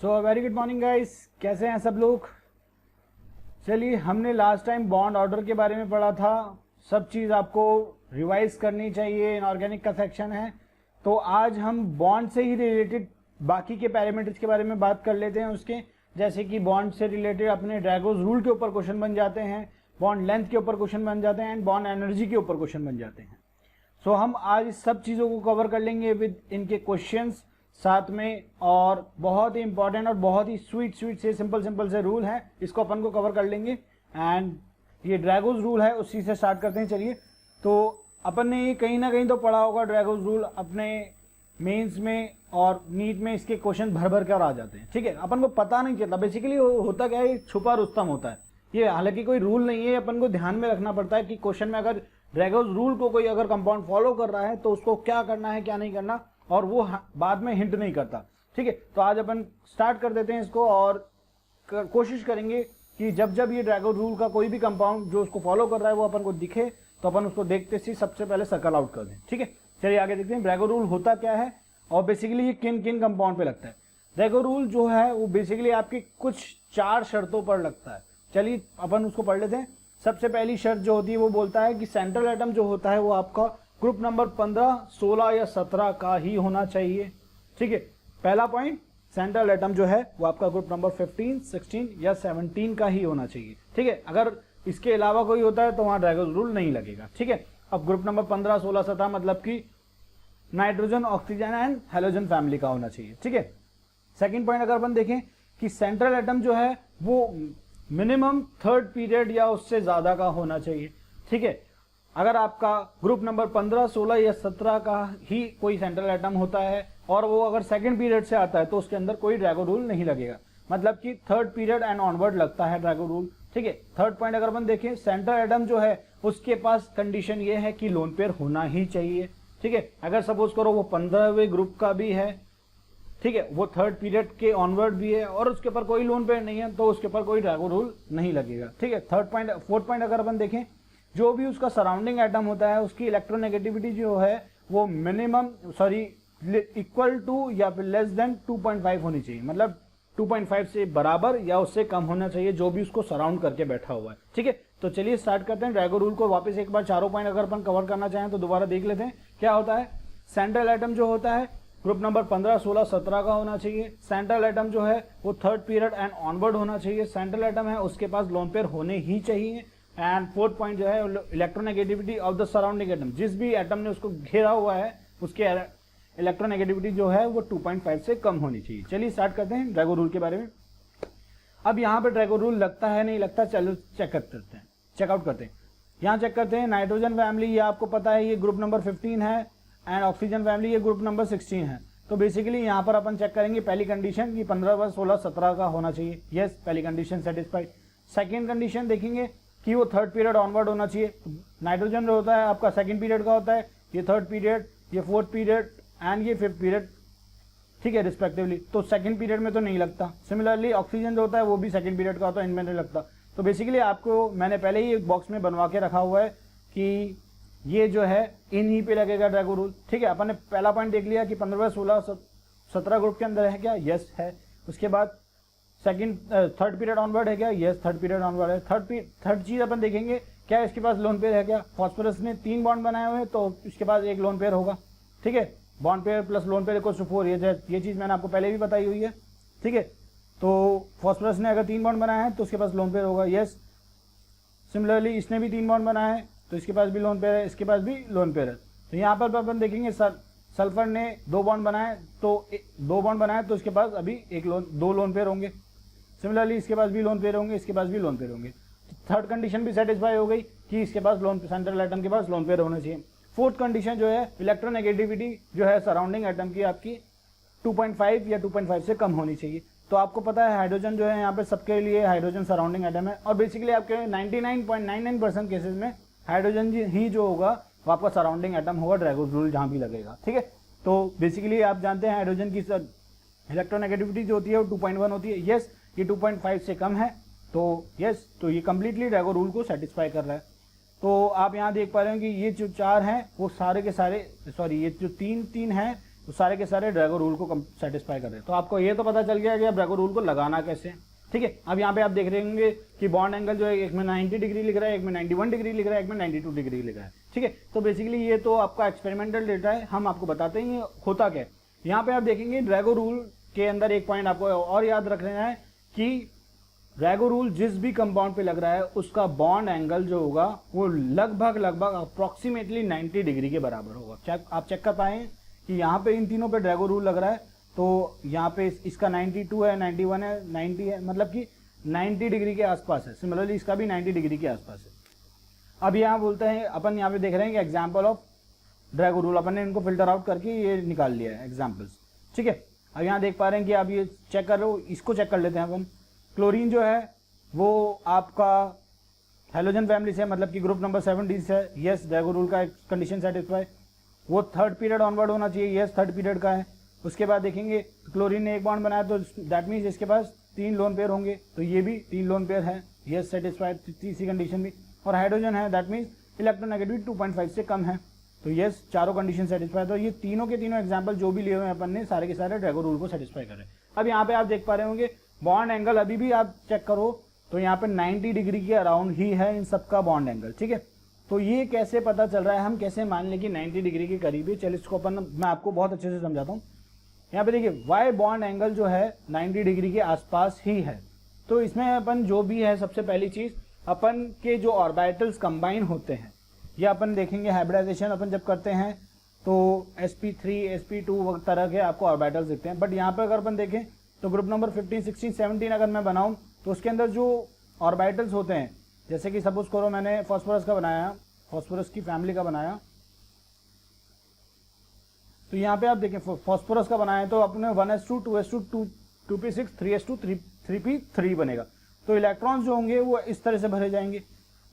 So very good morning guys, कैसे हैं सब लोग। चलिए, हमने लास्ट टाइम बॉन्ड ऑर्डर के बारे में पढ़ा था। सब चीज़ आपको रिवाइज करनी चाहिए, इनऑर्गेनिक का सेक्शन है। तो आज हम बॉन्ड से ही रिलेटेड बाकी के पैरामीटर्स के बारे में बात कर लेते हैं उसके, जैसे कि बॉन्ड से रिलेटेड अपने ड्रैगोज रूल के ऊपर क्वेश्चन बन जाते हैं, बॉन्ड लेंथ के ऊपर क्वेश्चन बन जाते हैं एंड बॉन्ड एनर्जी के ऊपर क्वेश्चन बन जाते हैं। सो हम आज इस सब चीज़ों को कवर कर लेंगे विद इनके क्वेश्चंस साथ में, और बहुत ही इंपॉर्टेंट और बहुत ही स्वीट से सिंपल से रूल है, इसको अपन को कवर कर लेंगे। एंड ये ड्रैगोज रूल है, उसी से स्टार्ट करते हैं। चलिए, तो अपन ने ये कहीं ना कहीं तो पढ़ा होगा ड्रैगोज रूल, अपने मेंस में और नीट में इसके क्वेश्चन भर कर आ जाते हैं। ठीक है, अपन को पता नहीं चलता बेसिकली होता क्या है, छुपा रुस्तम होता है ये। हालांकि कोई रूल नहीं है, अपन को ध्यान में रखना पड़ता है कि क्वेश्चन में अगर ड्रैगोज रूल को कोई अगर कंपाउंड फॉलो कर रहा है तो उसको क्या करना है क्या नहीं करना, और वो बाद में हिंट नहीं करता। ठीक है, तो आज अपन स्टार्ट कर देते हैं इसको, और कोशिश करेंगे कि जब जब ये ड्रैगोज रूल का कोई भी कंपाउंड जो उसको फॉलो कर रहा है वो अपन को दिखे तो अपन उसको देखते ही सबसे पहले सर्कल आउट कर दें। ठीक है, चलिए आगे देखते हैं ड्रैगोज रूल होता क्या है और बेसिकली ये किन किन कंपाउंड पे लगता है। ड्रैगोज रूल जो है वो बेसिकली आपकी कुछ 4 शर्तों पर लगता है। चलिए अपन उसको पढ़ लेते हैं। सबसे पहली शर्त जो होती है वो बोलता है कि सेंट्रल एटम जो होता है वो आपका ग्रुप नंबर 15, 16 या 17 का ही होना चाहिए। ठीक है, पहला पॉइंट, सेंट्रल एटम जो है वो आपका ग्रुप नंबर 15, 16 या 17 का ही होना चाहिए। ठीक है, अगर इसके अलावा कोई होता है तो वहां ड्रैगोज रूल नहीं लगेगा। ठीक है, अब ग्रुप नंबर 15, 16, 17 मतलब कि nitrogen, oxygen and halogen family का होना चाहिए। ठीक है, सेकेंड पॉइंट अगर अपन देखें कि सेंट्रल एटम जो है वो मिनिमम 3rd पीरियड या उससे ज्यादा का होना चाहिए। ठीक है, अगर आपका ग्रुप नंबर 15, 16 या 17 का ही कोई सेंट्रल एटम होता है और वो अगर 2nd पीरियड से आता है तो उसके अंदर कोई ड्रैगोज रूल नहीं लगेगा, मतलब कि 3rd पीरियड एंड ऑनवर्ड लगता है ड्रैगोज रूल। ठीक है, थर्ड पॉइंट अगर अपन देखें, सेंट्रल एटम जो है उसके पास कंडीशन ये है कि लोन पेयर होना ही चाहिए। ठीक है, अगर सपोज करो वो 15वें ग्रुप का भी है, ठीक है, वो 3rd पीरियड के ऑनवर्ड भी है और उसके ऊपर कोई लोन पेयर नहीं है तो उसके ऊपर कोई ड्रैगोज रूल नहीं लगेगा। ठीक है, फोर्थ पॉइंट अगर अपन देखें, जो भी उसका सराउंडिंग एटम होता है उसकी इलेक्ट्रोनेगेटिविटी जो है वो इक्वल टू या फिर लेस देन 2.5 होनी चाहिए, मतलब 2.5 से बराबर या उससे कम होना चाहिए जो भी उसको सराउंड करके बैठा हुआ है। ठीक है, तो चलिए स्टार्ट करते हैं ड्रैगोज रूल को। वापस एक बार चारों पॉइंट अगर अपन कवर करना चाहें तो दोबारा देख लेते हैं क्या होता है। सेंट्रल एटम जो होता है ग्रुप नंबर 15, 16, 17 का होना चाहिए। सेंट्रल एटम जो है वो 3rd पीरियड एंड ऑनवर्ड होना चाहिए। सेंट्रल एटम है उसके पास लोन पेयर होने ही चाहिए। एंड फोर्थ पॉइंट जो है electronegativity of the surrounding atom, जिस भी एटम ने उसको घेरा हुआ है उसके इलेक्ट्रोनेगेटिविटी जो है वो 2.5 से कम होनी चाहिए। चलिए स्टार्ट करते हैं ड्रैगोज रूल के बारे में। अब यहाँ पे ड्रैगोज रूल लगता है नहीं लगता, चलो चेकआउट करते हैं। यहाँ चेक करते हैं, नाइट्रोजन फैमिली ये आपको पता है ये ग्रुप नंबर 15 है एंड ऑक्सीजन फैमिली ये ग्रुप नंबर 16 है। तो बेसिकली यहाँ पर अपन चेक करेंगे पहली कंडीशन कि 15, 16, 17 का होना चाहिए। यस, पहली कंडीशन सेटिस्फाइड। सेकेंड कंडीशन देखेंगे कि वो 3rd पीरियड ऑनवर्ड होना चाहिए। नाइट्रोजन जो होता है आपका 2nd पीरियड का होता है, ये 3rd पीरियड, ये 4th पीरियड एंड ये 5th पीरियड। ठीक है, रिस्पेक्टिवली, तो 2nd पीरियड में तो नहीं लगता। सिमिलरली ऑक्सीजन जो होता है वो भी 2nd पीरियड का होता है, इनमें नहीं लगता। तो बेसिकली आपको मैंने पहले ही एक बॉक्स में बनवा के रखा हुआ है कि ये जो है इन ही पे लगेगा ड्रैगोज रूल। ठीक है, अपन ने पहला पॉइंट देख लिया कि 15, 16, 17 ग्रुप के अंदर है क्या, यस है। उसके बाद 3rd पीरियड ऑनवर्ड है क्या, यस 3rd पीरियड ऑनवर्ड है। थर्ड चीज अपन देखेंगे क्या इसके पास लोन पेयर है क्या। फॉस्फोरस ने 3 बॉन्ड बनाए हुए हैं तो इसके पास एक लोन पेयर होगा। ठीक है, bond pair plus lone pair equals to 4, ये चीज मैंने आपको पहले भी बताई हुई है। ठीक है, तो फॉस्फोरस ने अगर 3 बॉन्ड बनाया है तो उसके पास लोन पेयर होगा, यस। सिमिलरली इसने भी 3 बॉन्ड बनाया है तो इसके पास भी लोन पेयर है, इसके पास भी लोन पेयर है। तो यहाँ पर अपन देखेंगे सल्फर ने 2 बॉन्ड बनाए तो इसके पास अभी 2 लोन पेयर होंगे। सिमिलरली इसके पास भी लोन पेयर होंगे, इसके पास भी लोन पेयर होंगे। थर्ड कंडीशन भी सेटिस्फाई हो गई कि इसके पास सेंट्रल एटम के पास लोन पेयर होना चाहिए। फोर्थ कंडीशन जो है इलेक्ट्रोनेगेटिविटी जो है सराउंडिंग एटम की आपकी 2.5 या 2.5 से कम होनी चाहिए। तो आपको पता है हाइड्रोजन जो है यहाँ पे सबके लिए हाइड्रोजन सराउंडिंग एटम है और बेसिकली आपके 99.99% केसेस में हाइड्रोजन ही जो होगा वो आपका सराउंडिंग एटम होगा ड्रैगोज रूल जहाँ भी लगेगा। ठीक है, तो बेसिकली आप जानते हैं हाइड्रोजन की इलेक्ट्रोनेगेटिविटी जो होती है वो 2.1 होती है। यस, ये 2.5 से कम है तो यस, तो ये कंप्लीटली ड्रैगोज रूल को सेटिस्फाई कर रहा है। तो आप यहाँ देख पा रहे हो कि ये जो 4 हैं वो सारे के सारे ये जो 3 हैं तो सारे के सारे ड्रैगो रूल को सेटिस्फाई कर रहे हैं। तो आपको ये तो पता चल गया कि अब ड्रैगो रूल को लगाना कैसे है, ठीक है। अब यहाँ पे आप देख रहे होंगे कि बॉन्ड एंगल जो है एक में 90 डिग्री लिख रहा है, एक में 91 डिग्री लिख रहा है, एक में 92 डिग्री लिख रहा है, ठीक है। तो बेसिकली ये तो आपका एक्सपेरिमेंटल डेटा है, हम आपको बताते हैं होता क्या है। यहाँ पे आप देखेंगे ड्रैगो रूल के अंदर एक पॉइंट आपको और याद रख लेना है कि ड्रैगो रूल जिस भी कंपाउंड पे लग रहा है उसका बॉन्ड एंगल जो होगा वो लगभग अप्रोक्सीमेटली 90 डिग्री के बराबर होगा। आप चेक कर पाए कि यहाँ पे इन तीनों पे ड्रैगो रूल लग रहा है, तो यहाँ पे इसका 92 है, 91 है, 90 है, मतलब कि 90 डिग्री के आसपास है। सिमिलरली इसका भी 90 डिग्री के आसपास है। अब यहाँ बोलते हैं अपन यहाँ पे देख रहे हैं कि एग्जाम्पल ऑफ ड्रैगो रूल, अपन ने इनको फिल्टर आउट करके ये निकाल लिया है एग्जाम्पल्स, ठीक है। अब यहाँ देख पा रहे हैं कि आप ये चेक कर रहे हो, इसको चेक कर लेते हैं अपन। क्लोरीन जो है वो आपका हेलोजन फैमिली से, मतलब कि ग्रुप नंबर 7D से, यस ड्रैगो रूल का कंडीशन सेटिस्फाई। वो थर्ड पीरियड ऑनवर्ड होना चाहिए, यस थर्ड पीरियड का है। उसके बाद देखेंगे क्लोरीन ने एक बॉन्ड बनाया तो दैट मीन्स इसके पास 3 लोन पेयर होंगे, तो ये भी 3 लोन पेयर है, यस सेटिस्फाइड, तीसरी कंडीशन भी। और हाइड्रोजन है दैट मीन्स इलेक्ट्रोनेगेटिविटी 2.5 से कम है, तो यस चारों कंडीशन सेटिस्फाई। तो ये तीनों के तीनों एग्जाम्पल जो भी लिए हुए हैं अपन ने सारे के सारे ड्रैगो रूल को सेटिस्फाई कर रहे हैं। अब यहाँ पे आप देख पा रहे होंगे बॉन्ड एंगल अभी भी आप चेक करो तो यहाँ पे 90 डिग्री के अराउंड ही है इन सबका बॉन्ड एंगल, ठीक है। तो ये कैसे पता चल रहा है, हम कैसे मान लें कि 90 डिग्री के करीब है। चलिए इसको अपन मैं आपको बहुत अच्छे से समझाता हूँ। यहाँ पे देखिए वाई बॉन्ड एंगल जो है 90 डिग्री के आसपास ही है। तो इसमें अपन जो भी है, सबसे पहली चीज अपन के जो ऑर्बिटल्स कंबाइन होते हैं, ये अपन देखेंगे हाइब्रिडाइजेशन अपन जब करते हैं तो sp3 sp2 तरह के आपको ऑर्बिटल्स दिखते हैं। बट यहाँ पे अगर अपन देखें तो ग्रुप नंबर 15 16 17 अगर मैं बनाऊं तो उसके अंदर जो ऑर्बिटल्स होते हैं, जैसे कि सपोज करो मैंने फास्फोरस का बनाया, फास्फोरस की फैमिली का बनाया, तो यहाँ पे आप देखें फास्फोरस का बनाया तो अपने 1s2 2s2 2p6 3s2 3p3 बनेगा। तो इलेक्ट्रॉन्स जो होंगे वो इस तरह से भरे जाएंगे।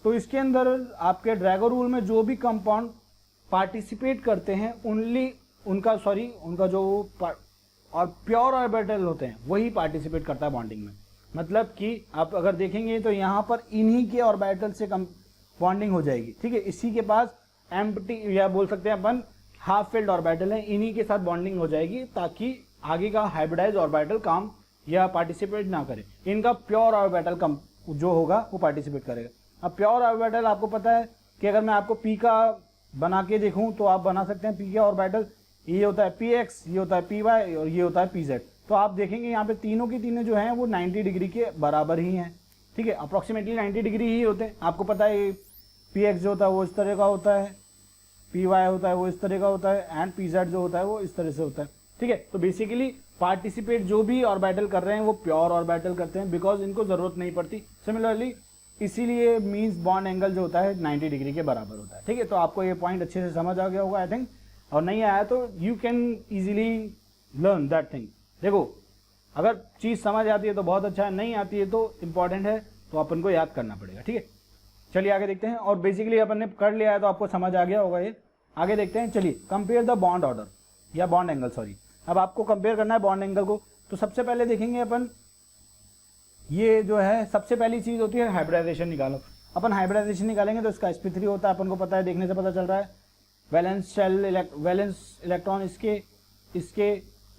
तो इसके अंदर आपके ड्रैगो रूल में जो भी कंपाउंड पार्टिसिपेट करते हैं उनका जो और प्योर ऑर्बिटल होते हैं वही पार्टिसिपेट करता है बॉन्डिंग में। मतलब कि आप अगर देखेंगे तो यहाँ पर इन्हीं के ऑर्बिटल से बॉन्डिंग हो जाएगी, ठीक है। इसी के पास एम्प्टी या बोल सकते हैं अपन हाफ फिल्ड ऑर्बिटल है, इन्हीं के साथ बॉन्डिंग हो जाएगी ताकि आगे का हाइब्रिडाइज ऑर्बिटल काम या पार्टिसिपेट ना करे। इनका प्योर ऑर्बिटल कम जो होगा वो पार्टिसिपेट करेगा। अब प्योर ऑर्बिटल आपको पता है कि अगर मैं आपको पी का बना के देखूं तो आप बना सकते हैं पी का ऑर्बिटल, ये होता है px, ये होता है py और ये होता है pz। तो आप देखेंगे यहाँ पे तीनों की तीनों जो हैं वो 90 डिग्री के बराबर ही हैं, ठीक है, अप्रोक्सीमेटली 90 डिग्री ही होते हैं। आपको पता है px जो होता है वो इस तरह का होता है, py होता है वो इस तरह का होता है एंड pz जो होता है वो इस तरह से होता है, ठीक है। तो बेसिकली पार्टिसिपेट जो भी ऑर्बिटल कर रहे हैं वो प्योर ऑर्बिटल करते हैं बिकॉज इनको जरूरत नहीं पड़ती। सिमिलरली इसीलिए मीन्स बॉन्ड एंगल जो होता है 90 डिग्री के बराबर होता है, ठीक है। तो आपको ये पॉइंट अच्छे से समझ आ गया होगा आई थिंक, और नहीं आया तो you can easily learn that thing. देखो अगर चीज समझ आती है तो बहुत अच्छा है, नहीं आती है तो इंपॉर्टेंट है तो अपन को याद करना पड़ेगा, ठीक है। चलिए आगे देखते हैं। और बेसिकली अपन ने कर लिया है तो आपको समझ आ गया होगा ये। आगे देखते हैं, चलिए कंपेयर द बॉन्ड ऑर्डर या बॉन्ड एंगल, सॉरी। अब आपको कंपेयर करना है बॉन्ड एंगल को, तो सबसे पहले देखेंगे अपन ये जो है सबसे पहली चीज होती है हाइब्रिडाइजेशन निकालो। अपन हाइब्रिडाइजेशन निकालेंगे तो इसका sp3 होता है, अपन को पता है, देखने से पता चल रहा है। वैलेंस शेल वैलेंस इलेक्ट्रॉन इसके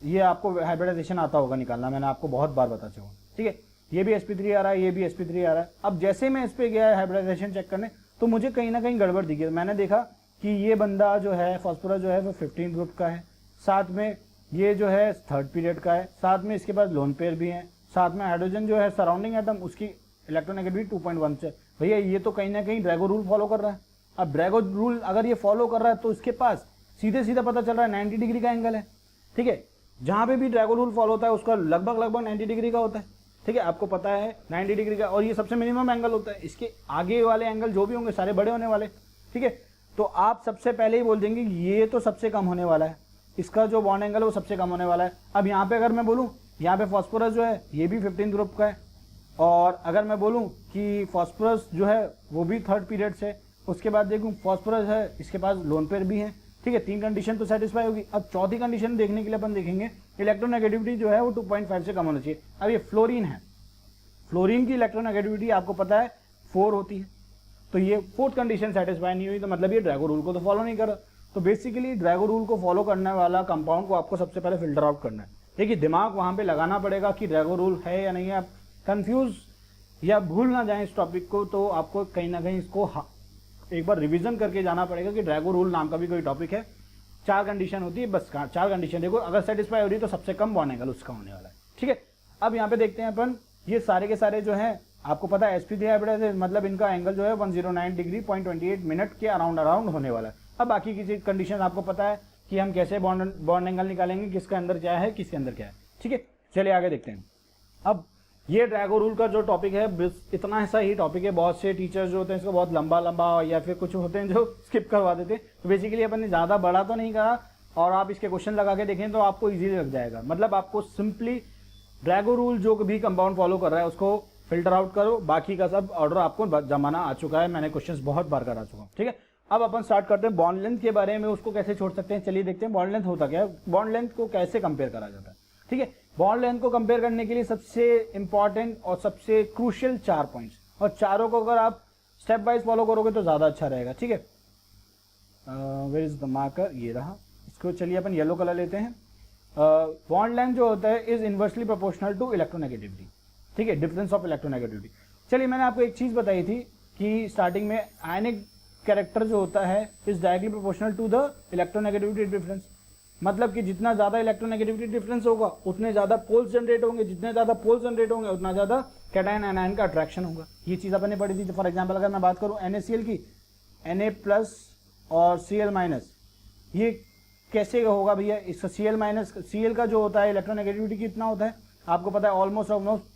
ये आपको हाइब्रिडाइजेशन आता होगा निकालना, मैंने आपको बहुत बार बता चुका, ठीक है। ये भी sp3 आ रहा है, ये भी sp3 आ रहा है। अब जैसे मैं इस पे गया हाइब्रिडाइजेशन चेक करने तो मुझे कहीं ना कहीं गड़बड़ दिखी। मैंने देखा कि ये बंदा जो है फास्फोरस जो है वो 15 ग्रुप का है, साथ में ये जो है थर्ड पीरियड का है, साथ में इसके पास लोन पेयर भी हैं, साथ में हाइड्रोजन जो है सराउंडिंग एटम उसकी इलेक्ट्रोनेगेटिविटी 2.1 से। भैया ये तो कहीं ना कहीं ड्रैगो रूल फॉलो कर रहा है। अब ड्रैगो रूल अगर ये फॉलो कर रहा है तो इसके पास सीधे सीधा पता चल रहा है 90 डिग्री का एंगल है, ठीक है। जहां पे भी ड्रैगो रूल फॉलो होता है उसका लगभग 90 डिग्री का होता है, ठीक है। आपको पता है 90 डिग्री का, और ये सबसे मिनिमम एंगल होता है। इसके आगे वाले एंगल जो भी होंगे सारे बड़े होने वाले, ठीक है। तो आप सबसे पहले ही बोल देंगे ये तो सबसे कम होने वाला है, इसका जो बॉन्ड एंगल है वो सबसे कम होने वाला है। अब यहाँ पे अगर मैं बोलूँ यहाँ पे फास्फोरस जो है ये भी 15 ग्रुप का है, और अगर मैं बोलूँ कि फास्फोरस जो है वो भी थर्ड पीरियड से, उसके बाद देखूँ फास्फोरस है इसके पास लोन पेयर भी है, ठीक है। 3 कंडीशन तो सेटिस्फाई होगी। अब चौथी कंडीशन देखने के लिए अपन देखेंगे इलेक्ट्रोनेगेटिविटी जो है वो 2.5 से कम होना चाहिए। अब ये फ्लोरीन है, फ्लोरीन की इलेक्ट्रोनेगेटिविटी आपको पता है 4 होती है, तो ये फोर्थ कंडीशन सेटिस्फाई नहीं हुई तो मतलब ये ड्रैगो रूल को तो फॉलो नहीं कर रहा। तो बेसिकली ड्रैगो रूल को फॉलो करने वाला कंपाउंड को आपको सबसे पहले फिल्टर आउट करना है। देखिए दिमाग वहां पे लगाना पड़ेगा कि ड्रैगो रूल है या नहीं है। आप कंफ्यूज या भूल ना जाएं इस टॉपिक को, तो आपको कहीं ना कहीं इसको एक बार रिवीजन करके जाना पड़ेगा कि ड्रैगो रूल नाम का भी कोई टॉपिक है। 4 कंडीशन होती है, बस 4 कंडीशन देखो, अगर सेटिस्फाई हो रही है तो सबसे कम बॉन्ड एंगल उसका होने वाला है। ठीक है, अब यहाँ पे देखते हैं अपन, ये सारे के सारे जो है आपको पता है sp3 हाइब्रिड, मतलब इनका एंगल जो है 109 डिग्री 0.28 मिनट के अराउंड होने वाला है। अब बाकी की कंडीशन आपको पता है कि हम कैसे बॉन्ड एंगल निकालेंगे, किसके अंदर क्या है किसके अंदर क्या है। ठीक है, चलिए आगे देखते हैं। अब ये ड्रैगो रूल का जो टॉपिक है इतना ऐसा ही टॉपिक है, बहुत से टीचर्स जो होते हैं इसको बहुत लंबा या फिर कुछ होते हैं जो स्किप करवा देते हैं। तो बेसिकली अपन ने ज़्यादा बड़ा तो नहीं करा, और आप इसके क्वेश्चन लगा के देखें तो आपको इजीली लग जाएगा। मतलब आपको सिंपली ड्रैगो रूल जो भी कंपाउंड फॉलो कर रहा है उसको फिल्टर आउट करो, बाकी का सब ऑर्डर आपको जमाना आ चुका है, मैंने क्वेश्चंस बहुत बार करा चुका हूँ। ठीक है, अब अपन स्टार्ट करते हैं बॉन्ड लेंथ के बारे में, उसको कैसे छोड़ सकते हैं चलिए देखते हैं। बॉन्ड लेंथ होता क्या है, बॉन्ड लेंथ को कैसे कंपेयर करा जाता है। ठीक है, बॉन्ड लेंथ को कंपेयर करने के लिए सबसे इंपॉर्टेंट और सबसे क्रूशियल 4 पॉइंट्स, और चारों को अगर आप स्टेप वाइज फॉलो करोगे तो ज्यादा अच्छा रहेगा। ठीक है, वेयर इज द मार्कर, ये रहा, इसको चलिए अपन येलो कलर लेते हैं। बॉन्ड लेंथ जो होता है is inversely proportional to electronegativity. ठीक है, डिफरेंस ऑफ इलेक्ट्रोनेगेटिविटी। चलिए मैंने आपको एक चीज बताई थी कि स्टार्टिंग में आयनिक कैरेक्टर जो होता है is directly proportional to the electronegativity difference. मतलब कि जितना ज्यादा इलेक्ट्रोनेगेटिविटी डिफरेंस होगा उतने ज्यादा पोल्स जनरेट होंगे, जितने ज्यादा पोल्स जनरेट होंगे उतना ज्यादा कैटायन एनायन का अट्रैक्शन होगा। ये चीज अपन ने पढ़ी थी। फॉर एग्जांपल अगर मैं बात करूं NaCl की, Na+ और Cl-, ये कैसे होगा भैया, इसका Cl- का जो होता है इलेक्ट्रोनेगेटिविटी कितना होता है आपको पता है, ऑलमोस्ट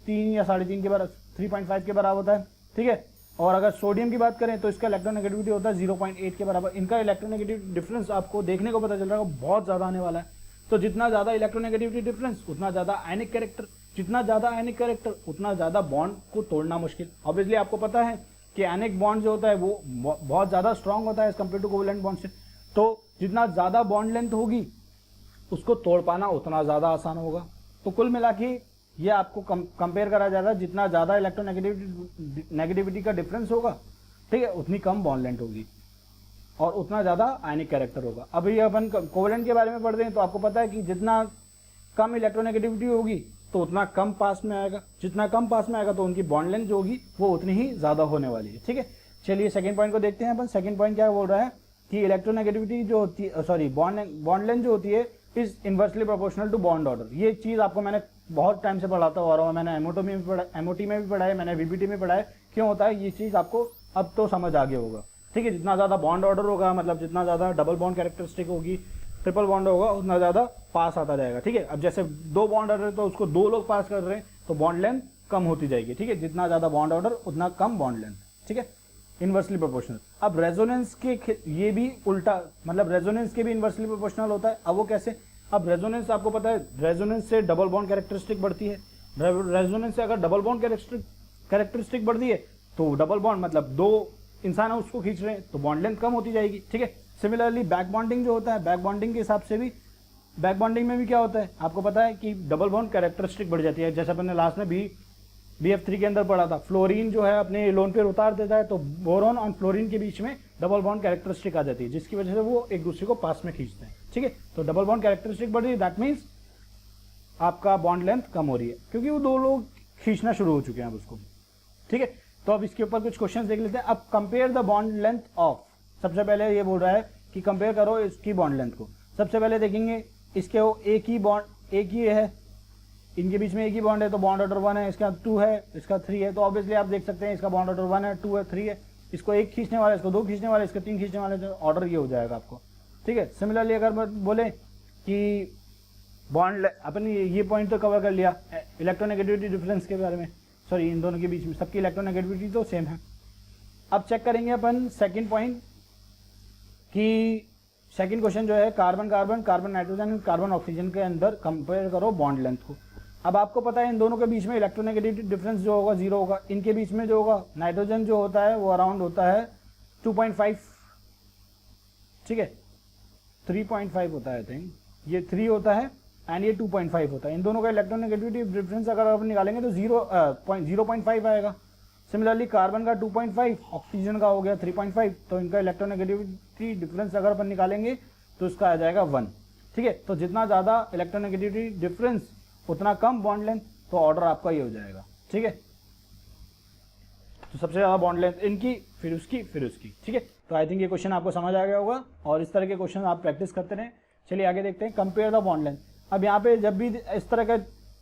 3 या 3.5 के बराबर, 3.5 के बराबर होता है। ठीक है, और अगर सोडियम की बात करें तो इसका इलेक्ट्रोनेगेटिविटी होता है 0.8 के बराबर। इनका इलेक्ट्रोनेगेटिव डिफरेंस आपको देखने को पता चल रहा है बहुत ज्यादा आने वाला है। तो जितना ज्यादा इलेक्ट्रोनेगेटिविटी डिफरेंस उतना ज्यादा आयनिक कैरेक्टर, जितना ज्यादा आयनिक कैरेक्टर उतना ज्यादा बॉन्ड को तोड़ना मुश्किल। ऑब्वियसली आपको पता है कि आयनिक बॉन्ड जो होता है वो बहुत ज्यादा स्ट्रांग होता है as compare to covalent bond से। तो जितना ज्यादा बॉन्ड लेंथ होगी उसको तोड़ पाना उतना ज्यादा आसान होगा। तो कुल मिला के ये आपको कंपेयर करा जा रहा है, जितना ज्यादा इलेक्ट्रोनेगेटिविटी का डिफरेंस होगा, ठीक है, उतनी कम बॉन्ड लेंथ होगी और उतना ज्यादा आयनिक कैरेक्टर होगा। अब ये अपन कोवेलेंट के बारे में पढ़ते हैं तो आपको पता है कि जितना कम इलेक्ट्रोनेगेटिविटी होगी तो उतना कम पास में आएगा, जितना कम पास में आएगा तो उनकी बॉन्ड लेंथ जो होगी वो उतनी ही ज्यादा होने वाली है। ठीक है, चलिए सेकंड पॉइंट को देखते हैं अपन। सेकंड पॉइंट क्या बोल रहा है कि इलेक्ट्रोनेगेटिविटी जो होती है, सॉरी बॉन्ड लेंथ जो होती है is inversely proportional to bond order. ये चीज आपको मैंने बहुत टाइम से पढ़ाता हुआ रहा हूँ, मैंने एमओटी में भी पढ़ा है, मैंने वीबीटी में पढ़ा है। क्यों होता है ये चीज आपको अब तो समझ आ गया होगा। ठीक है, जितना ज्यादा बॉन्ड ऑर्डर होगा, मतलब जितना ज्यादा डबल बॉन्ड कैरेक्टरिस्टिक होगी, ट्रिपल बॉन्ड होगा, उतना ज्यादा पास आता जाएगा। ठीक है, अब जैसे 2 बॉन्ड ऑर्डर है तो उसको 2 लोग पास कर रहे हैं तो बॉन्ड लेंथ कम होती जाएगी। ठीक है, जितना ज्यादा बॉन्ड ऑर्डर उतना कम बॉन्ड लेंथ। ठीक है, इनवर्सली प्रोपोर्शनल। अब रेजोनेंस के ये भी उल्टा, मतलब रेजोनेंस के भी इनवर्सली प्रोपोर्शनल होता है। अब वो कैसे, अब रेजोनेंस आपको पता है रेजोनेंस से डबल बॉन्ड कैरेक्टरिस्टिक बढ़ती है। रेजोनेंस से अगर डबल बॉन्ड कैरेक्टरिस्टिक बढ़ती है तो डबल बॉन्ड मतलब 2 इंसान उसको खींच रहे हैं तो बॉन्ड लेंथ कम होती जाएगी। ठीक है, सिमिलरली बैक बॉन्डिंग जो होता है, बैक बॉन्डिंग के हिसाब से भी, बैक बॉन्डिंग में भी क्या होता है आपको पता है कि डबल बॉन्ड कैरेक्टरिस्टिक बढ़ जाती है। जैसे अपने लास्ट में BF3 के अंदर पढ़ा था, फ्लोरीन जो है अपने लोन पे उतार देता है तो बोरोन और फ्लोरीन के बीच में डबल बॉन्ड कैरेक्टरिस्टिक आ जाती है, जिसकी वजह से वो एक दूसरे को पास में खींचते हैं। ठीक है, तो डबल बॉन्ड कैरेक्टरिस्टिक बढ़ रही है, दैट मीन्स आपका बॉन्ड लेंथ कम हो रही है, क्योंकि वो 2 लोग खींचना शुरू हो चुके हैं अब उसको। ठीक है, तो अब इसके ऊपर कुछ क्वेश्चन देख लेते हैं। अब compare the bond length of, सबसे पहले ये बोल रहा है कि कंपेयर करो इसकी बॉन्ड लेंथ को। सबसे पहले देखेंगे इसके एक ही है, इनके बीच में एक ही बॉन्ड है तो बॉन्ड ऑर्डर 1 है, इसका 2 है, इसका 3 है। तो ऑब्वियसली आप देख सकते हैं इसका बॉन्ड ऑर्डर 1 है, 2 है, 3 है। इसको 1 खींचने वाला, इसको 2 खींचने वाला, इसको 3 खींचने वाले, तो ऑर्डर ये हो जाएगा आपको। ठीक है, सिमिलरली अगर बोले कि बॉन्ड, अपन ये पॉइंट तो कवर कर लिया इलेक्ट्रोनेगेटिविटी डिफरेंस के बारे में, सॉरी इन दोनों के बीच में सबकी इलेक्ट्रोनेगेटिविटी तो सेम है। अब चेक करेंगे अपन सेकंड पॉइंट कि सेकंड क्वेश्चन जो है carbon carbon, carbon nitrogen, carbon oxygen के अंदर कंपेयर करो बॉन्ड लेंथ को। अब आपको पता है इन दोनों के बीच में इलेक्ट्रोनेगेटिविटी डिफरेंस जो होगा 0 होगा। इनके बीच में जो होगा नाइट्रोजन जो होता है वो अराउंड होता है 2.5, ठीक है 3.5 होता है, आई थिंक ये 3 होता है एंड ये 2.5 होता है। इन दोनों का इलेक्ट्रोनेगेटिविटी डिफरेंस अगर आप निकालेंगे तो 0.5 आएगा। सिमिलरली कार्बन का 2.5, ऑक्सीजन का हो गया 3.5, तो इनका इलेक्ट्रोनेगेटिविटी डिफरेंस अगर अपन निकालेंगे तो इसका आ जाएगा 1। ठीक है, तो जितना ज़्यादा इलेक्ट्रोनेगेटिविटी डिफरेंस उतना कम बॉन्ड लेंथ, तो ऑर्डर आपका ये हो जाएगा। ठीक है, तो सबसे ज़्यादा बॉन्ड लेंथ इनकी, फिर उसकी, फिर उसकी। ठीक है, तो आई थिंक ये क्वेश्चन आपको समझ आ गया होगा और इस तरह के क्वेश्चन आप प्रैक्टिस करते रहें। चलिए आगे देखते हैं, कंपेयर द बॉन्ड लेंथ। अब यहाँ पे जब भी इस तरह का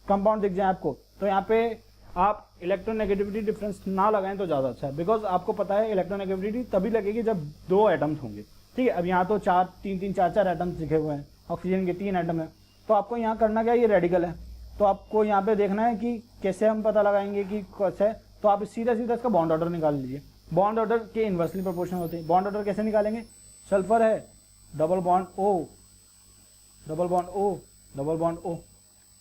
कंपाउंड दिख जाए आपको, तो यहाँ पे आप इलेक्ट्रोनेगेटिविटी डिफरेंस ना लगाएं तो ज़्यादा अच्छा है, बिकॉज आपको पता है इलेक्ट्रोनेगेटिविटी तभी लगेगी जब 2 एटम्स होंगे। ठीक है, अब यहाँ तो 4 एटम्स दिखे हुए हैं, ऑक्सीजन के 3 एटम है, तो आपको यहाँ करना क्या है, ये रेडिकल है, तो आपको यहाँ पे देखना है कि कैसे हम पता लगाएंगे कि कैसे। तो आप सीधा सीधा इसका बॉन्ड ऑर्डर निकाल लीजिए। बॉन्ड ऑर्डर के इन्वर्सली प्रोपोर्शनल होते हैं। बॉन्ड ऑर्डर कैसे निकालेंगे, सल्फर है, double bond O, double bond O, double bond O।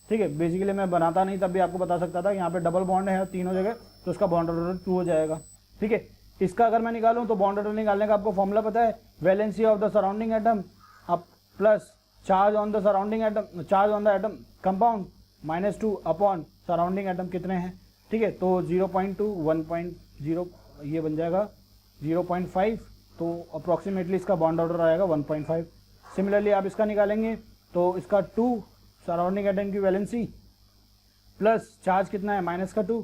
ठीक है, बेसिकली मैं बनाता नहीं तब भी आपको बता सकता था, यहाँ पे डबल बॉन्ड है तीनों जगह, तो उसका बॉन्ड ऑर्डर 2 हो जाएगा। ठीक है, इसका अगर मैं निकालूं तो बॉन्ड ऑर्डर निकालने का आपको फॉर्मूला पता है, valency of the surrounding atom अब plus charge on the surrounding atom, charge on the atom compound -2 upon surrounding atom कितने हैं। ठीक है, तो 0.2 1.0 ये बन जाएगा 0.5, तो अप्रॉक्सीमेटली इसका बॉन्ड ऑर्डर आएगा 1.5। सिमिलरली आप इसका निकालेंगे तो इसका 2 सराउंडिंग एटम की वैलेंसी प्लस चार्ज कितना है -2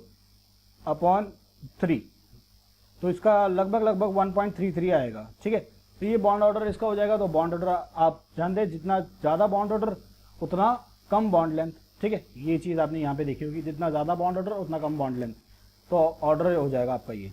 अपॉन 3, तो इसका लगभग 1.33 आएगा। ठीक है, तो ये बॉन्ड ऑर्डर इसका हो जाएगा। तो बॉन्ड ऑर्डर आप जानते हैं, जितना ज़्यादा बॉन्ड ऑर्डर उतना कम बॉन्ड लेंथ। ठीक है, ये चीज़ आपने यहाँ पे देखी होगी, जितना ज़्यादा बॉन्ड ऑर्डर उतना कम बॉन्ड लेंथ, तो ऑर्डर हो जाएगा आपका ये।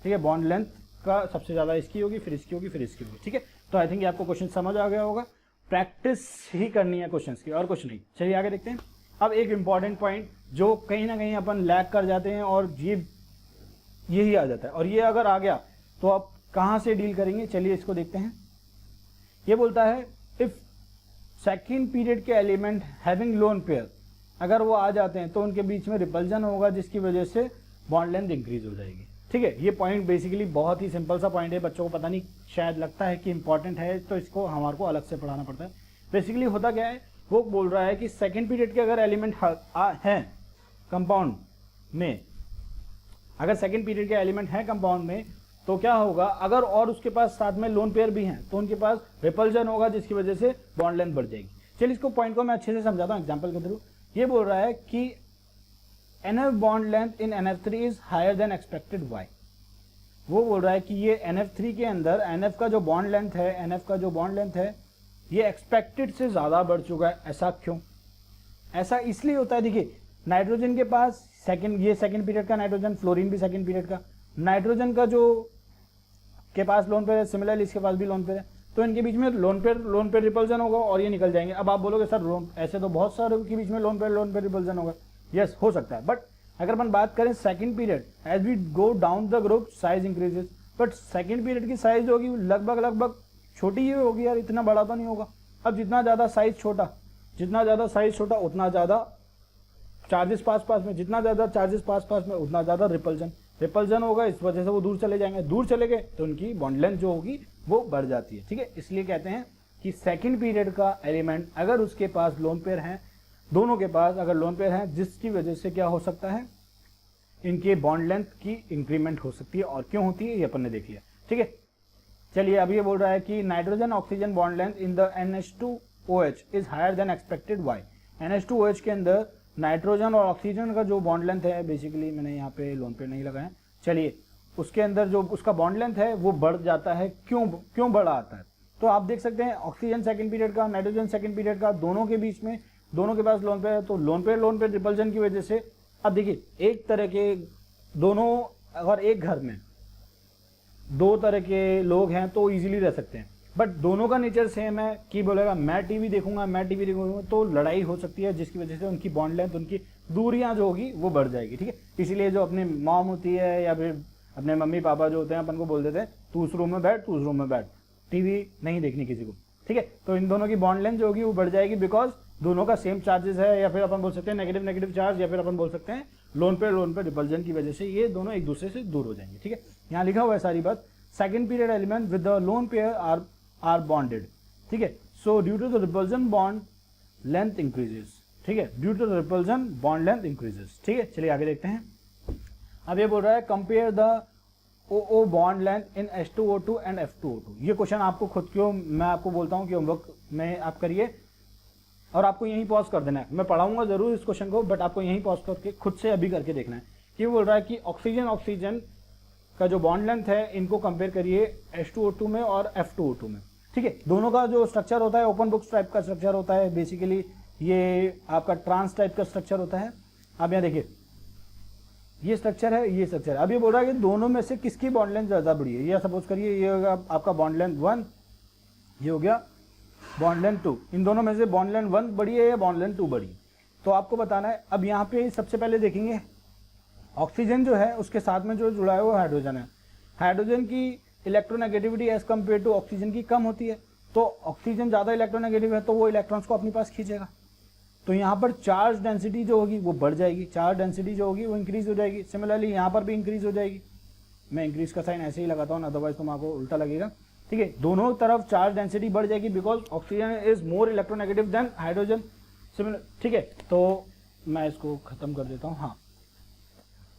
ठीक है, बॉन्ड लेंथ का सबसे ज़्यादा इसकी होगी, फिर इसकी होगी, फिर इसकी होगी। ठीक है, तो आई थिंक आपको क्वेश्चन समझ आ गया होगा। प्रैक्टिस ही करनी है क्वेश्चन की और कुछ नहीं। चलिए आगे देखते हैं। अब एक इम्पॉर्टेंट पॉइंट जो कहीं ना कहीं अपन लैग कर जाते हैं और यही आ जाता है, और ये अगर आ गया तो आप कहाँ से डील करेंगे, चलिए इसको देखते हैं। ये बोलता है इफ सेकेंड पीरियड के एलिमेंट हैविंग लोन पेयर, अगर वो आ जाते हैं तो उनके बीच में रिपल्जन होगा, जिसकी वजह से बॉन्ड लेंथ इंक्रीज हो जाएगी। ठीक है, ये पॉइंट बेसिकली बहुत ही सिंपल सा पॉइंट है, बच्चों को पता नहीं शायद लगता है कि इंपॉर्टेंट है, तो इसको हमारे को अलग से पढ़ाना पड़ता है। बेसिकली होता क्या है, वो बोल रहा है कि सेकेंड पीरियड के अगर एलिमेंट हैं कंपाउंड में, अगर सेकेंड पीरियड के एलिमेंट हैं कंपाउंड में, तो क्या होगा, अगर और उसके पास साथ में लोन पेयर भी हैं तो उनके पास रिपल्जन होगा, जिसकी वजह से बॉन्ड लेंथ बढ़ जाएगी। चलिए इसको पॉइंट को मैं अच्छे से समझाता हूँ एग्जांपल के थ्रू। ये बोल रहा है कि NF bond length in NF3 is higher than expected Y। वो बोल रहा है कि ये NF3 के अंदर NF का जो बॉन्ड लेंथ है, NF का जो बॉन्ड लेंथ है, ये एक्सपेक्टेड से ज़्यादा बढ़ चुका है। ऐसा क्यों? ऐसा इसलिए होता है, देखिए नाइट्रोजन के पास ये सेकंड पीरियड का नाइट्रोजन, फ्लोरीन भी सेकंड पीरियड का, नाइट्रोजन का जो के पास लोन पेयर है, सिमिलरली इसके पास भी लोन पेयर है, तो इनके बीच में लोन पेयर रिपल्जन होगा और ये निकल जाएंगे। अब आप बोलोगे सर ऐसे तो बहुत सारे के बीच में लोन पेयर रिपल्जन होगा। यस, हो सकता है, बट अगर अपन बात करें second period, as we go down the group size increases, but second period की साइज होगी लगभग छोटी ही होगी यार, इतना बड़ा तो नहीं होगा। अब जितना ज़्यादा साइज छोटा उतना ज़्यादा चार्जेस पास में, जितना ज़्यादा चार्जेस पास में उतना ज़्यादा रिपल्जन होगा, इस वजह से वो दूर चले जाएंगे। दूर चले गए तो उनकी बॉन्ड लेंथ जो होगी वो बढ़ जाती है। ठीक है, इसलिए कहते हैं कि सेकंड पीरियड का एलिमेंट अगर उसके पास लोन पेयर हैं, दोनों के पास अगर लोन पेयर हैं, जिसकी वजह से क्या हो सकता है, इनके बॉन्ड लेंथ की इंक्रीमेंट हो सकती है। और क्यों होती है ये अपन ने देख लिया। ठीक है, चलिए अब ये बोल रहा है कि nitrogen oxygen bond length in the NH2OH is higher than expected Y। NH2OH के अंदर नाइट्रोजन और ऑक्सीजन का जो बॉन्ड लेंथ है, बेसिकली मैंने यहाँ पे लोन पेयर नहीं लगाया, चलिए उसके अंदर जो उसका बॉन्ड लेंथ है वो बढ़ जाता है। क्यों बढ़ा आता है, तो आप देख सकते हैं ऑक्सीजन सेकंड पीरियड का, नाइट्रोजन सेकंड पीरियड का, दोनों के बीच में दोनों के पास लोन पेयर है, तो लोन पेयर रिपल्जन की वजह से, अब देखिए एक तरह के दोनों, अगर एक घर में 2 तरह के लोग हैं तो इजीली रह सकते हैं, बट दोनों का नेचर सेम है कि बोलेगा मैं टीवी देखूंगा तो लड़ाई हो सकती है, जिसकी वजह से उनकी बॉन्ड लेंथ, उनकी दूरियां जो होगी वो बढ़ जाएगी। ठीक है, इसीलिए जो अपनी मॉम होती है या फिर अपने मम्मी पापा जो होते हैं अपन को बोल देते हैं तू उस रूम में बैठ, टीवी नहीं देखनी किसी को। ठीक है, तो इन दोनों की बॉन्ड लेंथ जो होगी वो बढ़ जाएगी, बिकॉज दोनों का सेम चार्जेस है, या फिर अपन बोल सकते हैं नेगेटिव चार्ज, या फिर अपन बोल सकते हैं लोन पेयर रिपल्जन की वजह से ये दोनों एक दूसरे से दूर हो जाएंगे। ठीक है, यहाँ लिखा हुआ है सारी बात, second period element with the lone pair are bonded. ठीक है, so due to the repulsion bond length increases. ठीक है, due to the repulsion bond length increases. ठीक है, चलिए आगे देखते हैं। अब ये बोल रहा है compare the O bond length in H2O2 and F2O2। ये क्वेश्चन आपको खुद क्यों, मैं आपको बोलता हूँ कि होमवर्क में आप करिए और आपको यहीं पॉज कर देना है। मैं पढ़ाऊंगा जरूर इस क्वेश्चन को, बट आपको यहीं पॉज करके खुद से अभी करके देखना है। कि बोल रहा है कि ऑक्सीजन का जो बॉन्ड लेंथ है इनको कंपेयर करिए H2O2 में और F2O2 में। ठीक है, दोनों का जो स्ट्रक्चर होता है ओपन बुक्स टाइप का स्ट्रक्चर होता है, बेसिकली ये आपका ट्रांस टाइप का स्ट्रक्चर होता है। आप यहाँ देखिए ये स्ट्रक्चर है, ये स्ट्रक्चर है। अब ये बोल रहा है कि दोनों में से किसकी बॉन्ड लेंथ ज़्यादा बड़ी है। ये सपोज करिए ये होगा आपका बॉन्ड लेंथ 1, ये हो गया बॉन्ड लेंथ 2। इन दोनों में से बॉन्ड लेंथ 1 बड़ी है या बॉन्ड लेंथ 2 बड़ी है, तो आपको बताना है। अब यहाँ पे सबसे पहले देखेंगे ऑक्सीजन जो है उसके साथ में जो जुड़ा है वो हाइड्रोजन है। हाइड्रोजन की electronegativity as compare to oxygen की कम होती है, तो ऑक्सीजन ज़्यादा इलेक्ट्रोनेगेटिव है तो वो इलेक्ट्रॉन्स को अपने पास खींचेगा, तो यहाँ पर चार्ज डेंसिटी जो होगी वो बढ़ जाएगी, चार्ज डेंसिटी जो होगी वो इंक्रीज हो जाएगी। सिमिलरली यहाँ पर भी इंक्रीज हो जाएगी। मैं इंक्रीज का साइन ऐसे ही लगाता हूँ, अदरवाइज तो आपको उल्टा लगेगा। ठीक है, दोनों तरफ चार्ज डेंसिटी बढ़ जाएगी because oxygen is more electronegative than hydrogen. Similar, ठीक है, तो मैं इसको खत्म कर देता हूँ। हाँ,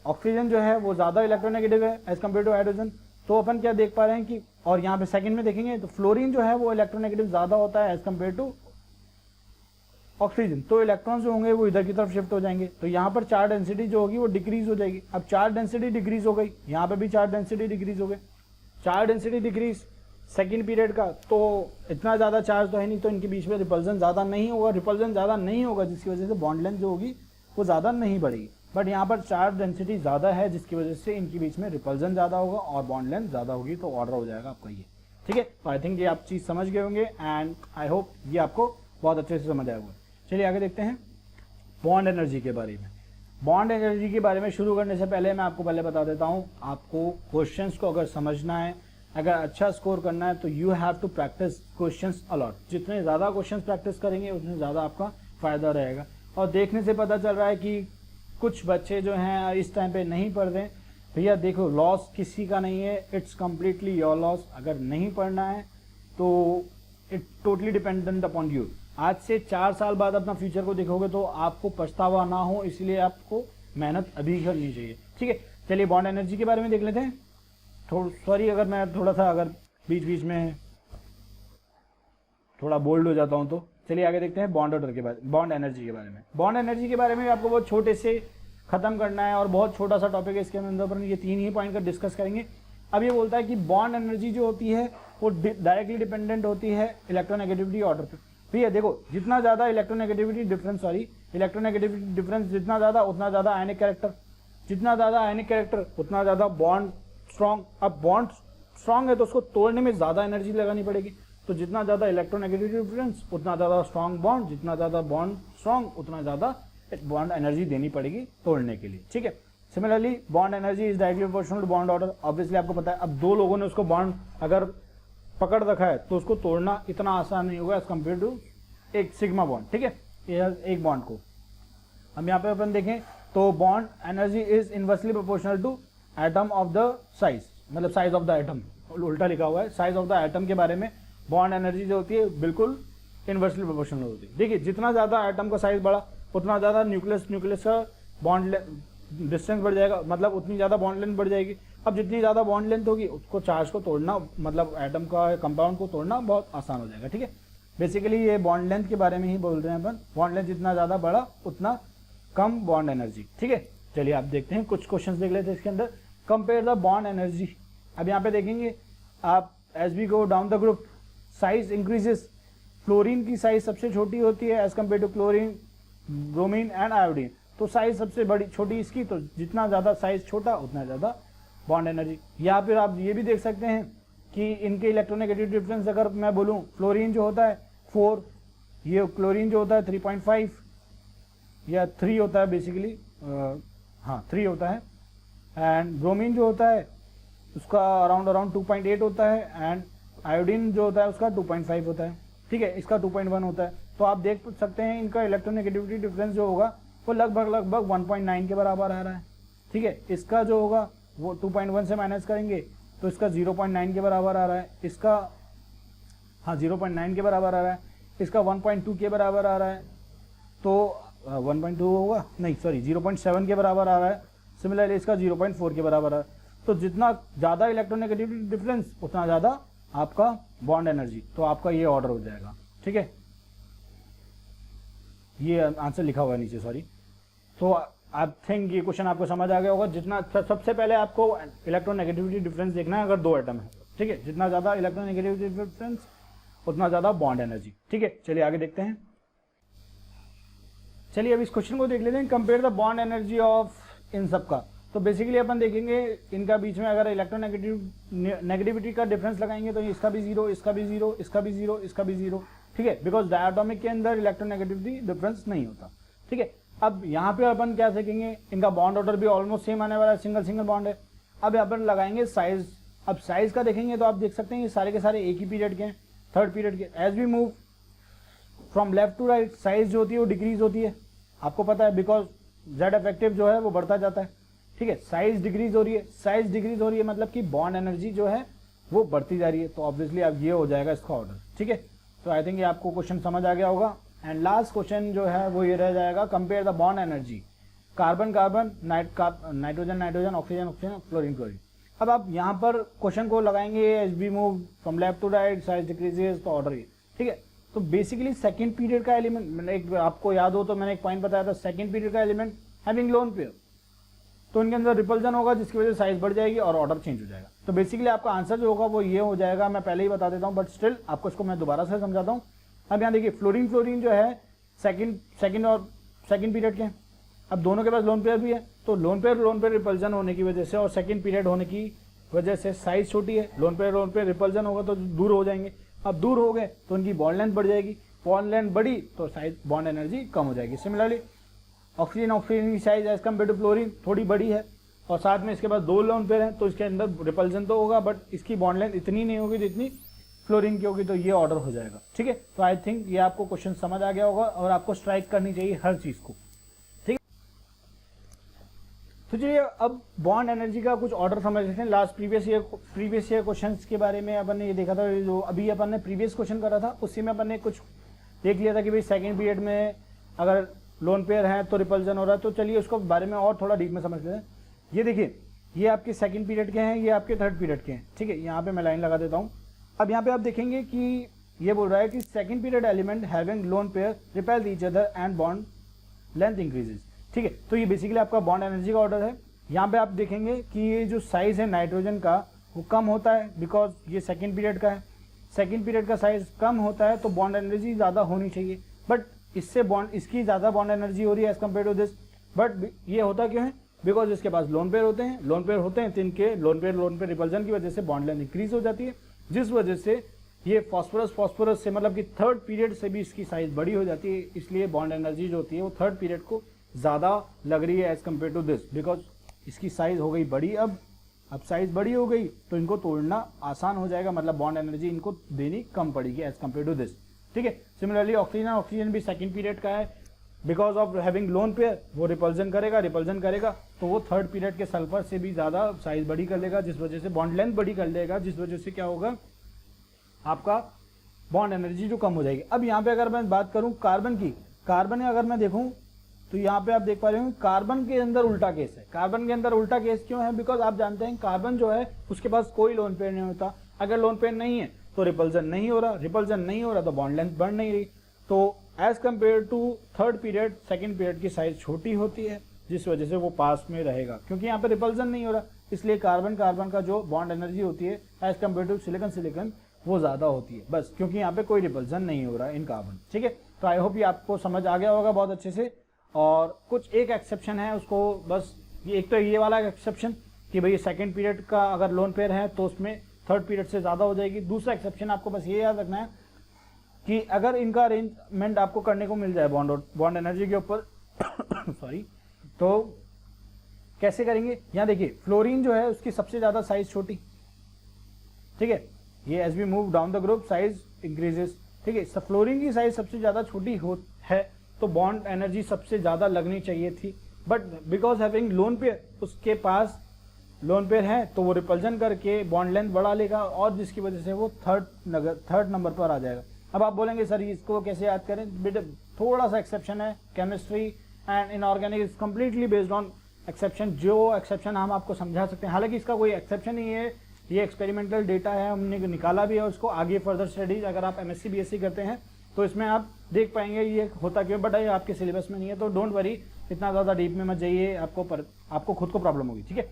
ऑक्सीजन जो है वो ज़्यादा इलेक्ट्रोनेगेटिव है एज कम्पेयर टू हाइड्रोजन। तो अपन क्या देख पा रहे हैं कि, और यहाँ पे सेकंड में देखेंगे तो फ्लोरीन जो है वो इलेक्ट्रोनेगेटिव ज़्यादा होता है एज कम्पेयर टू ऑक्सीजन, तो इलेक्ट्रॉन्स जो होंगे वो इधर की तरफ शिफ्ट हो जाएंगे, तो यहाँ पर चार्ज डेंसिटी जो होगी वो डिक्रीज हो जाएगी। अब चार्ज डेंसिटी डिक्रीज हो गई, यहाँ पे भी चार्ज डेंसिटी डिक्रीज हो गई। Charge density decrease second period का, तो इतना ज़्यादा चार्ज तो है नहीं, तो इनके बीच में रिपल्जन ज़्यादा नहीं होगा, रिपल्जन ज़्यादा नहीं होगा जिसकी वजह से बॉन्ड लेंथ जो होगी वो ज़्यादा नहीं बढ़ेगी। बट यहाँ पर चार्ज डेंसिटी ज़्यादा है जिसकी वजह से इनके बीच में रिपल्जन ज़्यादा होगा और बॉन्ड लेंथ ज़्यादा होगी, तो ऑर्डर हो जाएगा आपका ये। ठीक है, तो आई थिंक ये आप चीज़ समझ गए होंगे एंड आई होप ये आपको बहुत अच्छे से समझ आया होगा। चलिए आगे देखते हैं बॉन्ड एनर्जी के बारे में। बॉन्ड एनर्जी के बारे में शुरू करने से पहले मैं आपको पहले बता देता हूँ, आपको क्वेश्चंस को अगर समझना है, अगर अच्छा स्कोर करना है तो you have to practice questions a lot. जितने ज़्यादा क्वेश्चंस प्रैक्टिस करेंगे उतने ज़्यादा आपका फ़ायदा रहेगा। और देखने से पता चल रहा है कि कुछ बच्चे जो हैं इस टाइम पे नहीं पढ़ रहे। भैया देखो, लॉस किसी का नहीं है, इट्स कम्प्लीटली योर लॉस। अगर नहीं पढ़ना है तो it totally dependent upon you. आज से 4 साल बाद अपना फ्यूचर को देखोगे तो आपको पछतावा ना हो, इसलिए आपको मेहनत अभी करनी चाहिए। ठीक है, चलिए बॉन्ड एनर्जी के बारे में देख लेते हैं। सॉरी अगर मैं थोड़ा सा अगर बीच बीच में थोड़ा बोल्ड हो जाता हूं तो चलिए आगे देखते हैं बॉन्ड ऑर्डर के बारे में, बॉन्ड एनर्जी के बारे में। बॉन्ड एनर्जी के बारे में आपको बहुत छोटे से खत्म करना है और बहुत छोटा सा टॉपिक है इसके अंदर, पर ये 3 ही पॉइंट का डिस्कस करेंगे। अब ये बोलता है कि बॉन्ड एनर्जी जो होती है वो डायरेक्टली डिपेंडेंट होती है इलेक्ट्रोनेगेटिविटी ऑर्डर पे। भैया देखो, जितना ज़्यादा इलेक्ट्रोनेगेटिविटी डिफरेंस जितना ज़्यादा उतना ज़्यादा आयनिक कैरेक्टर, जितना ज़्यादा आयनिक कैरेक्टर उतना ज़्यादा बॉन्ड स्ट्रॉन्ग। अब बॉन्ड स्ट्रॉन्ग है तो उसको तोड़ने में ज़्यादा एनर्जी लगानी पड़ेगी, तो जितना ज़्यादा इलेक्ट्रोनेगेटिव डिफरेंस उतना ज़्यादा स्ट्रॉन्ग बॉन्ड, जितना ज़्यादा बॉन्ड स्ट्रॉन्ग उतना ज़्यादा बॉन्ड एनर्जी देनी पड़ेगी तोड़ने के लिए। ठीक है, similarly bond energy is directly proportional to bond order. Obviously आपको पता है, अब 2 लोगों ने उसको बॉन्ड अगर पकड़ रखा है तो उसको तोड़ना इतना आसान नहीं होगा एज कम्पेयर टू एक सिग्मा बॉन्ड। ठीक है, एक बॉन्ड को हम यहाँ पे अपन देखें तो bond energy is inversely proportional to atom of the size, मतलब साइज ऑफ द एटम, उल्टा लिखा हुआ है। साइज ऑफ द एटम के बारे में बॉन्ड एनर्जी जो होती है बिल्कुल इनवर्सली प्रोपोर्शनल होती है। देखिए, जितना ज़्यादा एटम का साइज बढ़ा उतना ज़्यादा न्यूक्लियस का बॉन्ड डिस्टेंस बढ़ जाएगा, मतलब उतनी ज़्यादा बॉन्ड लेंथ बढ़ जाएगी। अब जितनी ज़्यादा बॉन्ड लेंथ होगी उसको चार्ज को तोड़ना, मतलब एटम का कंपाउंड को तोड़ना बहुत आसान हो जाएगा। ठीक है, बेसिकली ये बॉन्ड लेंथ के बारे में ही बोल रहे हैं अपन। बॉन्ड लेंथ जितना ज़्यादा बढ़ा उतना कम बॉन्ड एनर्जी। ठीक है, चलिए आप देखते हैं कुछ क्वेश्चंस देख लेते हैं इसके अंदर। Compare the bond energy. अब यहाँ पे देखेंगे आप, as we go down the group size increases. Fluorine की साइज सबसे छोटी होती है as compare to chlorine, bromine and iodine. तो साइज सबसे बड़ी छोटी इसकी, तो जितना ज़्यादा साइज छोटा उतना ज़्यादा बॉन्ड एनर्जी। या फिर आप ये भी देख सकते हैं कि इनके इलेक्ट्रोनेगेटिव डिफरेंस अगर मैं बोलूँ, फ्लोरीन जो होता है 4, ये क्लोरीन जो होता है 3.5 या 3 होता है बेसिकली, हाँ 3 होता है। एंड ब्रोमीन जो होता है उसका अराउंड 2.8 होता है एंड आयोडीन जो होता है उसका 2.5 होता है। ठीक है, इसका 2.1 होता है। तो आप देख सकते हैं इनका इलेक्ट्रोनेगेटिविटी डिफरेंस जो होगा वो लगभग 1.9 के बराबर आ रहा है। ठीक है, इसका जो होगा वो 2.1 से माइनस करेंगे तो इसका 0.9 के बराबर आ रहा है, इसका हाँ 0.9 के बराबर आ रहा है, इसका 1.2 के बराबर आ रहा है, तो 1.2 होगा नहीं सॉरी 0.7 के बराबर आ रहा है। सिमिलरली इसका 0.4 के बराबर आ रहा है। तो जितना ज़्यादा इलेक्ट्रोनेगेटिविटी डिफरेंस उतना ज़्यादा आपका बॉन्ड एनर्जी, तो आपका ये ऑर्डर हो जाएगा। ठीक है, ये आंसर लिखा हुआ है नीचे, सॉरी। तो आई थिंक ये क्वेश्चन आपको समझ आ गया होगा। जितना सबसे पहले आपको इलेक्ट्रोनेगेटिविटी डिफरेंस देखना है अगर दो एटम है। ठीक है, जितना ज़्यादा इलेक्ट्रोनेगेटिविटी डिफरेंस उतना ज़्यादा बॉन्ड एनर्जी। ठीक है, चलिए आगे देखते हैं। चलिए अब इस क्वेश्चन को देख लेते हैं, compare the bond energy of इन सब का। तो बेसिकली अपन देखेंगे इनका बीच में अगर नेगेटिविटी का डिफरेंस लगाएंगे तो इसका भी जीरो, इसका भी जीरो, इसका भी जीरो, इसका भी जीरो। ठीक है, बिकॉज डायटोमिक के अंदर इलेक्ट्रोनेगेटिविटी डिफरेंस नहीं होता। ठीक है, अब यहाँ पे अपन क्या सीखेंगे, इनका बॉन्ड ऑर्डर भी ऑलमोस्ट सेम आने वाला है, सिंगल सिंगल बॉन्ड है। अब यहाँ पर लगाएंगे साइज। अब साइज का देखेंगे तो आप देख सकते हैं ये सारे के सारे एक ही पीरियड के हैं, थर्ड पीरियड के। As we move from left to right, size जो होती है वो डिक्रीज होती है, आपको पता है, बिकॉज जेड इफेक्टिव जो है वो बढ़ता जाता है। ठीक है, साइज डिक्रीज हो रही है, साइज डिक्रीज हो रही है मतलब कि बॉन्ड एनर्जी जो है वो बढ़ती जा रही है, तो ऑब्वियसली अब ये हो जाएगा इसका ऑर्डर। ठीक है, तो आई थिंक ये आपको क्वेश्चन समझ आ गया होगा। एंड लास्ट क्वेश्चन जो है वो ये रह जाएगा, compare the bond energy carbon carbon, nitrogen nitrogen, oxygen oxygen, fluorine fluorine. अब आप यहाँ पर क्वेश्चन को लगाएंगे as we move from left to right, size decreases, तो ऑर्डर। ठीक है, तो बेसिकली सेकंड पीरियड का एलिमेंट, मैंने एक आपको याद हो तो मैंने एक पॉइंट बताया था, सेकंड पीरियड का एलिमेंट हैविंग लोन पेयर, तो इनके अंदर रिपल्जन होगा जिसकी वजह से साइज बढ़ जाएगी और ऑर्डर चेंज हो जाएगा। तो बेसिकली आपका आंसर जो होगा वो ये हो जाएगा, मैं पहले ही बता देता हूँ बट स्टिल आपको इसको मैं दोबारा से समझाता हूँ। अब यहाँ देखिए फ्लोरीन फ्लोरीन जो है सेकंड पीरियड के, अब दोनों के पास लोन पेयर भी है, तो लोन पेयर रिपल्जन होने की वजह से और सेकंड पीरियड होने की वजह से साइज छोटी है, लोन पेयर रिपल्जन होगा तो दूर हो जाएंगे। अब दूर हो गए तो उनकी बॉन्ड लेंथ बढ़ जाएगी, बॉन्ड लेंथ बढ़ी तो साइज बॉन्ड एनर्जी कम हो जाएगी। सिमिलरली ऑक्सीजन की size as compare to fluorine थोड़ी बड़ी है और साथ में इसके पास दो लोन पेयर हैं, तो इसके अंदर रिपल्जन तो होगा बट इसकी बॉन्ड लेंथ इतनी नहीं होगी जितनी फ्लोरीन की होगी, तो ये ऑर्डर हो जाएगा। ठीक है, तो आई थिंक ये आपको क्वेश्चन समझ आ गया होगा और आपको स्ट्राइक करनी चाहिए हर चीज को। ठीक है, तो चलिए अब बॉन्ड एनर्जी का कुछ ऑर्डर समझ लेते हैं। लास्ट प्रीवियस ईयर क्वेश्चंस के बारे में अपन ने ये देखा था, जो अभी अपन ने प्रीवियस क्वेश्चन करा था उसी में अपन ने कुछ देख लिया था कि भाई सेकंड पीरियड में अगर लोन पेयर है तो रिपल्जन हो रहा है। तो चलिए उसको बारे में और थोड़ा डीप में समझ लेते हैं। ये देखिए, ये आपके सेकंड पीरियड के हैं, ये आपके थर्ड पीरियड के हैं। ठीक है, यहाँ पे मैं लाइन लगा देता हूँ। अब यहाँ पे आप देखेंगे कि ये बोल रहा है कि second period element having lone pair repel each other and bond length increases. ठीक है, तो ये बेसिकली आपका बॉन्ड एनर्जी का ऑर्डर है। यहाँ पे आप देखेंगे कि ये जो साइज है नाइट्रोजन का वो कम होता है बिकॉज ये सेकंड पीरियड का है, सेकंड पीरियड का साइज कम होता है तो बॉन्ड एनर्जी ज़्यादा होनी चाहिए, बट इससे बॉन्ड इसकी ज़्यादा बॉन्ड एनर्जी हो रही है as compare to this. But ये होता क्यों है, बिकॉज इसके पास लोन पेयर होते हैं, लोन पेयर होते हैं तो इनके लोन पेयर रिपल्जन की वजह से बॉन्ड लेंथ इंक्रीज हो जाती है, जिस वजह से ये फॉस्फोरस से मतलब कि थर्ड पीरियड से भी इसकी साइज बड़ी हो जाती है, इसलिए बॉन्ड एनर्जी जो होती है वो थर्ड पीरियड को ज़्यादा लग रही है as compare to this, because इसकी साइज हो गई बड़ी। अब साइज बड़ी हो गई तो इनको तोड़ना आसान हो जाएगा, मतलब बॉन्ड एनर्जी इनको देनी कम पड़ेगी एज कम्पेयर टू दिस। ठीक है, सिमिलरली ऑक्सीजन भी सेकंड पीरियड का है, because of having lone pair वो रिपल्जन करेगा तो वो थर्ड पीरियड के सल्फर से भी ज़्यादा साइज बड़ी कर लेगा, जिस वजह से बॉन्ड लेंथ बड़ी कर लेगा, जिस वजह से क्या होगा आपका बॉन्ड एनर्जी जो कम हो जाएगी। अब यहाँ पे अगर मैं बात करूँ कार्बन की, कार्बन अगर मैं देखूँ तो यहाँ पे आप देख पा रहे हो कार्बन के अंदर उल्टा केस है। कार्बन के अंदर उल्टा केस क्यों है, बिकॉज आप जानते हैं कार्बन जो है उसके पास कोई लोन पेयर नहीं होता, अगर लोन पेयर नहीं है तो रिपल्जन नहीं हो रहा, तो बॉन्ड लेंथ बढ़ नहीं रही, तो as compare to third period second period की साइज छोटी होती है, जिस वजह से वो पास में रहेगा, क्योंकि यहाँ पे रिपल्जन नहीं हो रहा, इसलिए कार्बन का जो बॉन्ड एनर्जी होती है एज कम्पेयर टू सिलिकॉन वो ज्यादा होती है, बस क्योंकि यहाँ पे कोई रिपल्जन नहीं हो रहा इन कार्बन। ठीक है, तो आई होप ये आपको समझ आ गया होगा बहुत अच्छे से। और कुछ एक एक्सेप्शन है उसको, बस ये एक तो ये वाला एक्सेप्शन कि भाई सेकंड पीरियड का अगर लोन पेयर है तो उसमें थर्ड पीरियड से ज़्यादा हो जाएगी। दूसरा एक्सेप्शन आपको बस ये याद रखना है कि अगर इनका अरेंजमेंट आपको करने को मिल जाए बॉन्ड एनर्जी के ऊपर सॉरी, तो कैसे करेंगे, यहाँ देखिए फ्लोरीन जो है उसकी सबसे ज़्यादा साइज छोटी, ठीक है, ये as we move down the group size increases. ठीक है, फ्लोरीन की साइज सबसे ज़्यादा छोटी है तो बॉन्ड एनर्जी सबसे ज़्यादा लगनी चाहिए थी, but because having lone pair उसके पास लोन पेयर है तो वो रिपल्जन करके बॉन्ड लेंथ बढ़ा लेगा और जिसकी वजह से वो थर्ड नंबर पर आ जाएगा। अब आप बोलेंगे सर इसको कैसे याद करें, बेटा थोड़ा सा एक्सेप्शन है, chemistry and inorganic is completely based on exception, जो एक्सेप्शन हम आपको समझा सकते हैं, हालांकि इसका कोई एक्सेप्शन नहीं है, ये एक्सपेरिमेंटल डेटा है, हमने निकाला भी है उसको। आगे फर्दर स्टडीज अगर आप MSc BSc करते हैं तो इसमें आप देख पाएंगे ये होता क्यों, बट ये आपके सिलेबस में नहीं है, तो डोंट वरी, इतना ज़्यादा डीप में मत जाइए, आपको खुद को प्रॉब्लम होगी, ठीक है।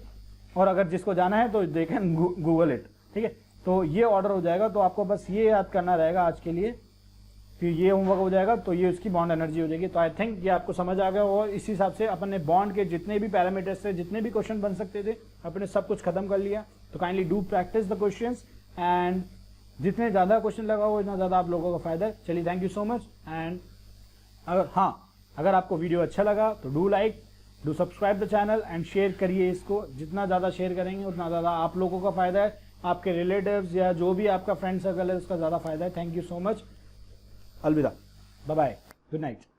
और अगर जिसको जाना है तो देखें गूगल इट, ठीक है। तो ये ऑर्डर हो जाएगा, तो आपको बस ये याद करना रहेगा आज के लिए, फिर ये होमवर्क हो जाएगा, तो ये उसकी बॉन्ड एनर्जी हो जाएगी। तो आई थिंक ये आपको समझ आ गया, और इसी हिसाब से अपन ने बॉन्ड के जितने भी पैरामीटर्स थे, जितने भी क्वेश्चन बन सकते थे, अपने सब कुछ खत्म कर लिया। तो kindly do practice the questions, and जितने ज़्यादा क्वेश्चन लगाओ उतना ज़्यादा आप लोगों का फायदा है। चलिए, thank you so much. And अगर आपको वीडियो अच्छा लगा तो do like, do subscribe the channel and share करिए इसको। जितना ज़्यादा शेयर करेंगे उतना ज़्यादा आप लोगों का फायदा है, आपके रिलेटिव्स या जो भी आपका फ्रेंड सर्कल है उसका ज़्यादा फायदा है। थैंक यू सो मच, अलविदा, बाय बाय, गुड नाइट।